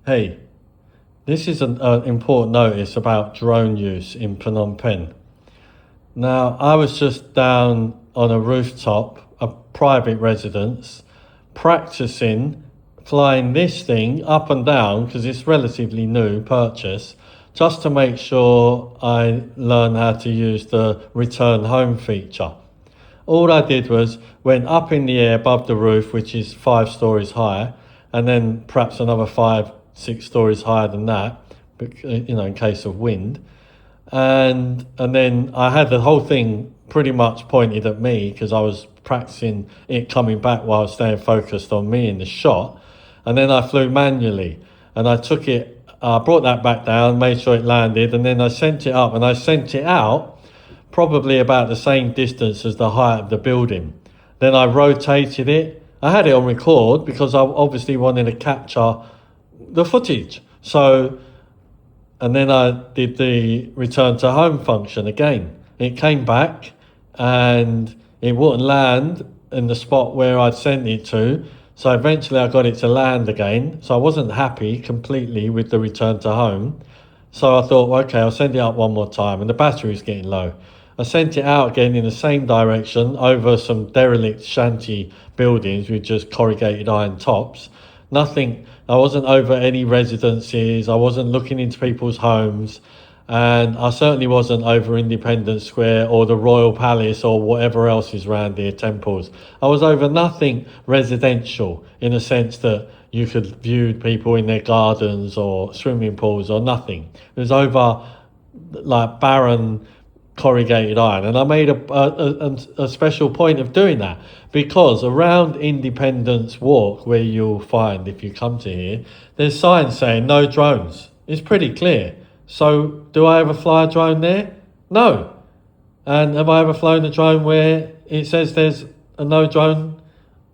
Hey, this is an important notice about drone use in Phnom Penh. Now, I was just down on a rooftop, a private residence, practicing flying this thing up and down because it's relatively new purchase, just to make sure I learn how to use the return home feature. All I did was went up in the air above the roof, which is 5 stories high, and then perhaps another 5, 6 stories higher than that, in case of wind. And then I had the whole thing pretty much pointed at me because I was practicing it coming back while staying focused on me in the shot. And then I flew manually, and I took it. I brought that back down, made sure it landed, and then I sent it up, and I sent it out probably about the same distance as the height of the building. Then I rotated it. I had it on record because I obviously wanted to capture the footage. And then I did the return to home function again. It came back and it wouldn't land in the spot where I'd sent it to. So eventually I got it to land again. So I wasn't happy completely with the return to home. So I thought, well, okay, I'll send it up one more time. And the battery was getting low. I sent it out again in the same direction over some derelict shanty buildings with just corrugated iron tops. Nothing, I wasn't over any residences, I wasn't looking into people's homes, and I certainly wasn't over Independence Square or the Royal Palace or whatever else is around here, temples. I was over nothing residential in a sense that you could view people in their gardens or swimming pools or nothing. It was over like barren corrugated iron, and I made a special point of doing that because around Independence Walk, where you'll find if you come to here, there's signs saying no drones. It's pretty clear. So do I ever fly a drone there? No. And have I ever flown a drone where it says there's a no drone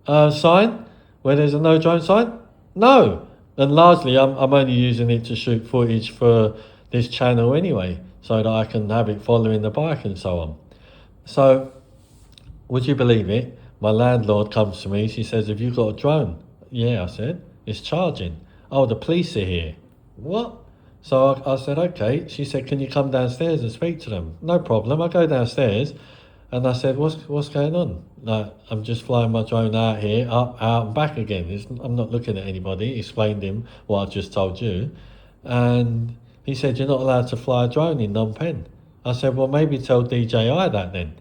sign, where there's a no drone sign? No. And largely I'm only using it to shoot footage for this channel anyway, so that I can have it following the bike and so on. So, would you believe it? My landlord comes to me, she says, have you got a drone? Yeah, I said, it's charging. Oh, the police are here. What? So I said, okay. She said, can you come downstairs and speak to them? No problem. I go downstairs and I said, what's going on? Like, I'm just flying my drone out here, up, out and back again. I'm not looking at anybody. Explained him what I just told you. And he said, you're not allowed to fly a drone in Phnom Penh. I said, well, maybe tell DJI that then.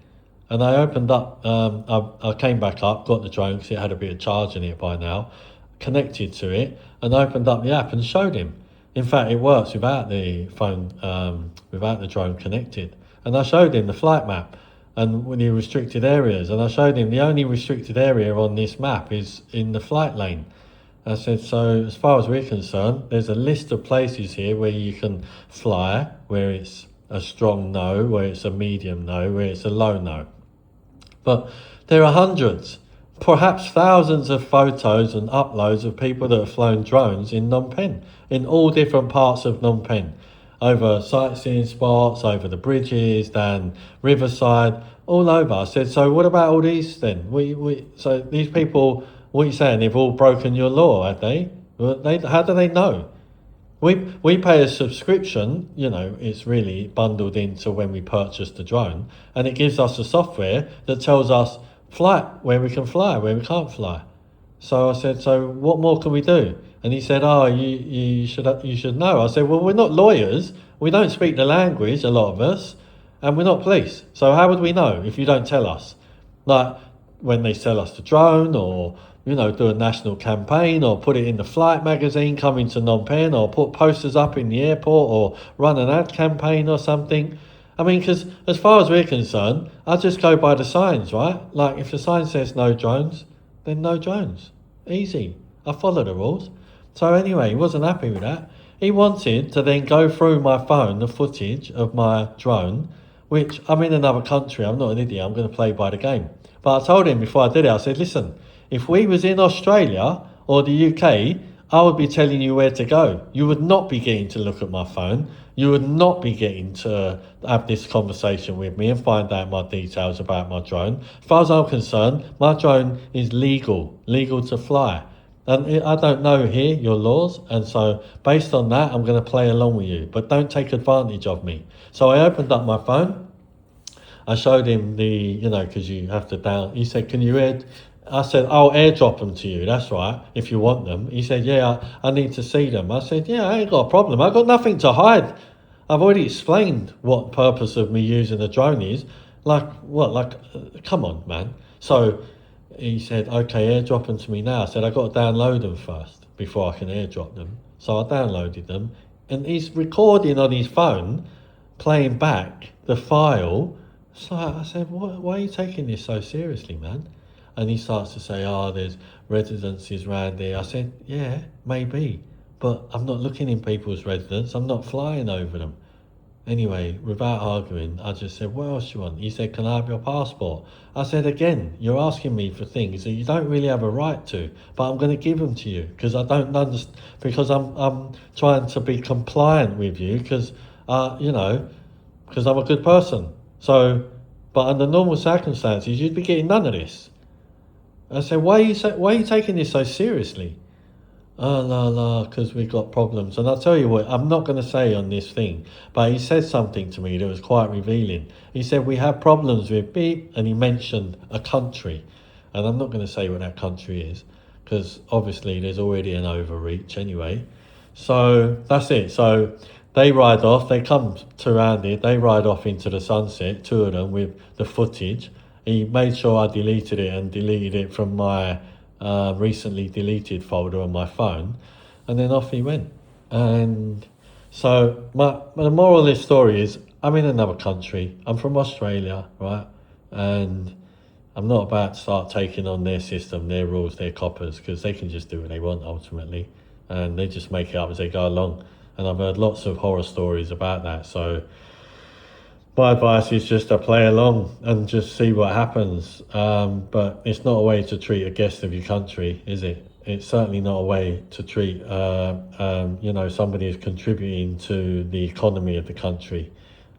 And I opened up, I came back up, got the drone because it had a bit of charge in it by now, connected to it, and opened up the app and showed him. In fact, it works without the phone, without the drone connected. And I showed him the flight map and the restricted areas. And I showed him the only restricted area on this map is in the flight lane. I said, so as far as we're concerned, there's a list of places here where you can fly, where it's a strong no, where it's a medium no, where it's a low no. But there are hundreds, perhaps thousands of photos and uploads of people that have flown drones in Phnom Penh, in all different parts of Phnom Penh, over sightseeing spots, over the bridges, down Riverside, all over. I said, so what about all these then? So these people, what are you saying, they've all broken your law, have they? How do they know? We pay a subscription, it's really bundled into when we purchase the drone, and it gives us a software that tells us fly where we can fly, where we can't fly. So I said, so what more can we do? And he said, oh, you should know. I said, well, we're not lawyers, we don't speak the language, a lot of us, and we're not police. So how would we know if you don't tell us? Like when they sell us the drone, or do a national campaign, or put it in the flight magazine coming to Phnom Penh, or put posters up in the airport, or run an ad campaign or something. I mean, because as far as we're concerned, I just go by the signs, right? Like if the sign says no drones, then no drones. Easy. I follow the rules. So anyway, he wasn't happy with that. He wanted to then go through my phone, the footage of my drone, which I'm in another country, I'm not an idiot, I'm going to play by the game. But I told him before I did it, I said, listen, if we was in Australia or the UK, I would be telling you where to go. You would not be getting to look at my phone. You would not be getting to have this conversation with me and find out my details about my drone. As far as I'm concerned, my drone is legal to fly. And I don't know here your laws, and so based on that, I'm going to play along with you, but don't take advantage of me. So I opened up my phone. I showed him because you have to down. He said, "Can you air?" I said, "I'll airdrop them to you. That's right. If you want them." He said, "Yeah, I need to see them." I said, "Yeah, I ain't got a problem. I got nothing to hide. I've already explained what purpose of me using a drone is. Like what? Come on, man." So he said, "Okay, airdrop them to me now." I said, "I got to download them first before I can airdrop them." So I downloaded them, and he's recording on his phone, playing back the file. So I said, why are you taking this so seriously, man? And he starts to say, "Oh, there's residences around here." I said, "Yeah, maybe, but I'm not looking in people's residence. I'm not flying over them." Anyway, without arguing, I just said, "What else do you want?" He said, "Can I have your passport?" I said, "Again, you're asking me for things that you don't really have a right to, but I'm going to give them to you because I don't understand, because I'm trying to be compliant with you because, because I'm a good person. So, but under normal circumstances, you'd be getting none of this." I said, why are you taking this so seriously?" "Oh, no, because we got problems." And I'll tell you what, I'm not going to say on this thing, but he said something to me that was quite revealing. He said, "We have problems with beep," and he mentioned a country. And I'm not going to say what that country is, because obviously there's already an overreach anyway. So that's it. So they ride off, they come to around it, they ride off into the sunset, two of them with the footage. He made sure I deleted it and deleted it from my recently deleted folder on my phone, and then off he went. And so the moral of this story is, I'm in another country. I'm from Australia, right? And I'm not about to start taking on their system, their rules, their coppers, because they can just do what they want ultimately, and they just make it up as they go along. And I've heard lots of horror stories about that. So my advice is just to play along and just see what happens. But it's not a way to treat a guest of your country, is it? It's certainly not a way to treat, somebody who's contributing to the economy of the country.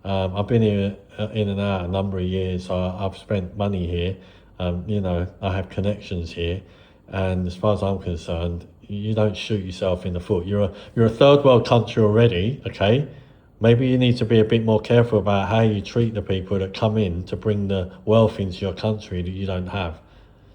I've been here in and out a number of years. I've spent money here. I have connections here. And as far as I'm concerned, you don't shoot yourself in the foot. You're a third world country already, okay? Maybe you need to be a bit more careful about how you treat the people that come in to bring the wealth into your country that you don't have.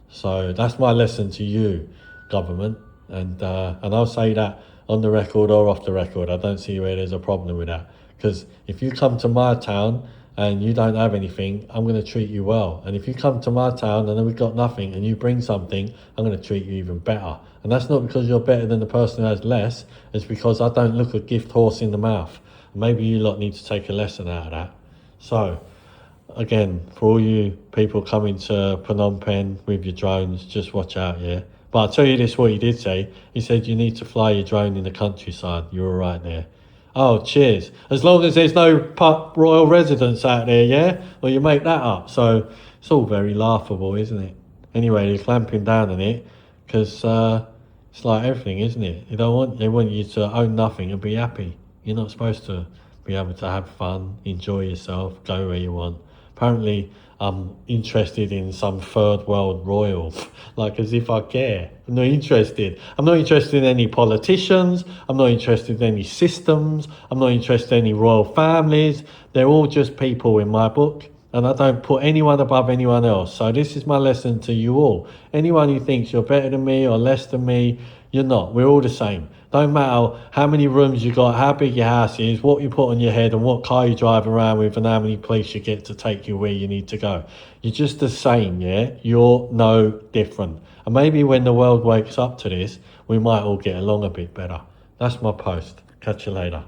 So that's my lesson to you, government. And I'll say that on the record or off the record. I don't see where there's a problem with that. Because if you come to my town and you don't have anything, I'm going to treat you well. And if you come to my town and then we've got nothing and you bring something, I'm going to treat you even better. And that's not because you're better than the person who has less. It's because I don't look a gift horse in the mouth. Maybe you lot need to take a lesson out of that. So, again, for all you people coming to Phnom Penh with your drones, just watch out, yeah? But I'll tell you this, what he did say. He said you need to fly your drone in the countryside. You're all right there. Oh, cheers. As long as there's no royal residence out there, yeah? Well, you make that up. So, it's all very laughable, isn't it? Anyway, they're clamping down on it because it's like everything, isn't it? They want you to own nothing and be happy. You're not supposed to be able to have fun, enjoy yourself, go where you want. Apparently, I'm interested in some third world royal, like as if I care. I'm not interested. I'm not interested in any politicians. I'm not interested in any systems. I'm not interested in any royal families. They're all just people in my book, and I don't put anyone above anyone else. So this is my lesson to you all. Anyone who thinks you're better than me or less than me, you're not. We're all the same. Don't matter how many rooms you got, how big your house is, what you put on your head and what car you drive around with and how many police you get to take you where you need to go. You're just the same, yeah? You're no different. And maybe when the world wakes up to this, we might all get along a bit better. That's my post. Catch you later.